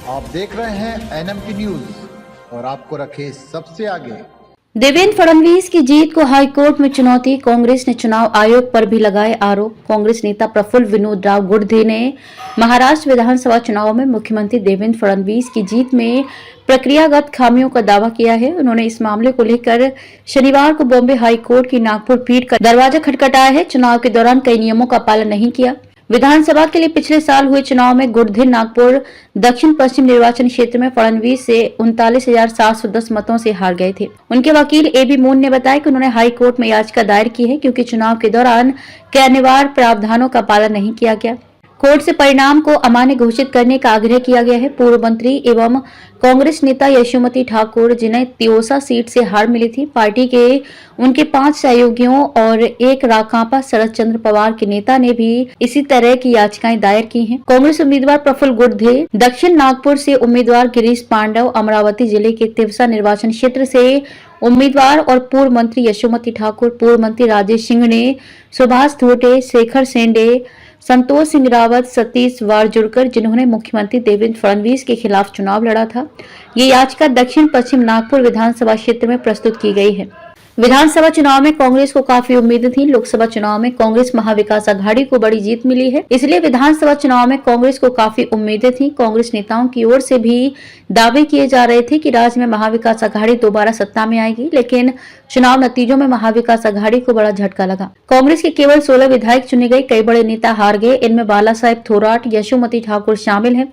आप देख रहे हैं एनएमटी न्यूज और आपको रखे सबसे आगे। देवेंद्र फडणवीस की जीत को हाईकोर्ट में चुनौती। कांग्रेस ने चुनाव आयोग पर भी लगाए आरोप। कांग्रेस नेता प्रफुल्ल विनोद राव गुर्दे ने महाराष्ट्र विधानसभा चुनाव में मुख्यमंत्री देवेंद्र फडणवीस की जीत में प्रक्रियागत खामियों का दावा किया है। उन्होंने इस मामले को लेकर शनिवार को बॉम्बे हाईकोर्ट की नागपुर पीठ का दरवाजा खटखटाया है। चुनाव के दौरान कई नियमों का पालन नहीं किया। विधानसभा के लिए पिछले साल हुए चुनाव में गुर्दे नागपुर दक्षिण पश्चिम निर्वाचन क्षेत्र में फडणवीस से 39,710 मतों से हार गए थे। उनके वकील एबी मून ने बताया कि उन्होंने हाई कोर्ट में याचिका दायर की है क्योंकि चुनाव के दौरान कई अनिवार्य प्रावधानों का पालन नहीं किया गया। कोर्ट से परिणाम को अमान्य घोषित करने का आग्रह किया गया है। पूर्व मंत्री एवं कांग्रेस नेता यशोमती ठाकुर, जिन्हें तियोसा सीट से हार मिली थी, पार्टी के उनके 5 सहयोगियों और एक राकांपा शरद चंद्र पवार के नेता ने भी इसी तरह की याचिकाएं दायर की हैं। कांग्रेस उम्मीदवार प्रफुल्ल गुर्दे, दक्षिण नागपुर से उम्मीदवार गिरीश पांडव, अमरावती जिले के तिवसा निर्वाचन क्षेत्र से उम्मीदवार और पूर्व मंत्री यशोमती ठाकुर, पूर्व मंत्री राजेश सिंघने, सुभाष धोटे, शेखर सेंडे, संतोष सिंह रावत, सतीश वारजुड़कर, जिन्होंने मुख्यमंत्री देवेंद्र फडणवीस के खिलाफ चुनाव लड़ा था। ये याचिका दक्षिण पश्चिम नागपुर विधानसभा क्षेत्र में प्रस्तुत की गई है। विधानसभा चुनाव में कांग्रेस को काफी उम्मीदें थी। लोकसभा चुनाव में कांग्रेस महाविकास अघाड़ी को बड़ी जीत मिली है, इसलिए विधानसभा चुनाव में कांग्रेस को काफी उम्मीदें थी। कांग्रेस नेताओं की ओर से भी दावे किए जा रहे थे कि राज्य में महाविकास अघाड़ी दोबारा सत्ता में आएगी, लेकिन चुनाव नतीजों में महाविकास अघाड़ी को बड़ा झटका लगा। कांग्रेस के केवल 16 विधायक चुने गए, कई बड़े नेता हार गए। इनमें बाला साहेब थोराट, यशोमती ठाकुर शामिल है,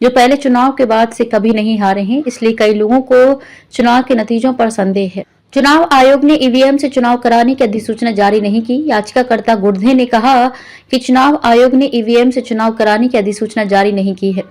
जो पहले चुनाव के बाद से कभी नहीं हारे हैं। इसलिए कई लोगों को चुनाव के नतीजों पर संदेह है। चुनाव आयोग ने ईवीएम से चुनाव कराने की अधिसूचना जारी नहीं की। याचिकाकर्ता गुर्दे ने कहा कि चुनाव आयोग ने ईवीएम से चुनाव कराने की अधिसूचना जारी नहीं की है।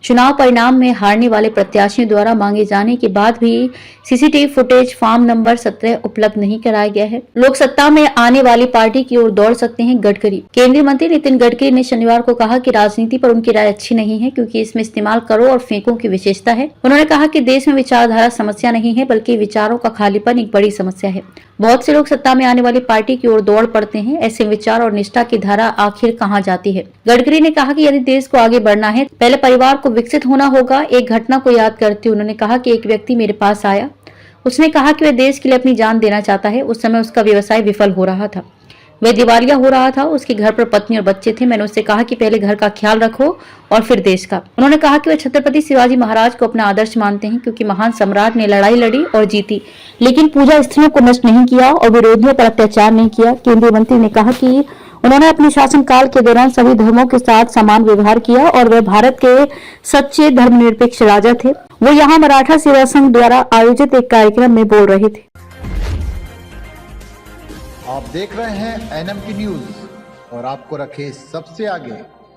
चुनाव परिणाम में हारने वाले प्रत्याशियों द्वारा मांगे जाने के बाद भी सीसीटीवी फुटेज फॉर्म नंबर 17 उपलब्ध नहीं कराया गया है। लोग सत्ता में आने वाली पार्टी की ओर दौड़ सकते हैं। गडकरी केंद्रीय मंत्री नितिन गडकरी ने शनिवार को कहा कि राजनीति पर उनकी राय अच्छी नहीं है क्योंकि इसमें इस्तेमाल करो और फेंको की विशेषता है। उन्होंने कहा कि देश में विचारधारा समस्या नहीं है, बल्कि विचारों का खालीपन एक बड़ी समस्या है। बहुत से लोग सत्ता में आने वाली पार्टी की ओर दौड़ पड़ते हैं। ऐसे विचार और निष्ठा की धारा आखिर कहां जाती है? गडकरी ने कहा कि यदि देश को आगे बढ़ना है, पहले परिवार को विकसित होना होगा। एक घटना को याद करते उन्होंने कहा कि एक व्यक्ति मेरे पास आया। उसने कहा कि वह देश के लिए अपनी जान देना चाहता है। उस समय उसका व्यवसाय विफल हो रहा था, वह दिवालिया हो रहा था। उसके घर पर पत्नी और बच्चे थे। मैंने उससे कहा कि पहले घर का ख्याल रखो और फिर देश का। उन्होंने कहा कि वह छत्रपति शिवाजी महाराज को अपना आदर्श मानते हैं क्योंकि महान सम्राट ने लड़ाई लड़ी और जीती, लेकिन पूजा स्त्रियों को नष्ट नहीं किया और विरोधियों पर अत्याचार नहीं किया। केंद्रीय मंत्री ने कहा कि उन्होंने अपने शासनकाल के दौरान सभी धर्मों के साथ समान व्यवहार किया और वे भारत के सच्चे धर्मनिरपेक्ष राजा थे। वो यहाँ मराठा सेवा संघ द्वारा आयोजित एक कार्यक्रम में बोल रहे थे। आप देख रहे हैं एनएमटी न्यूज और आपको रखे सबसे आगे।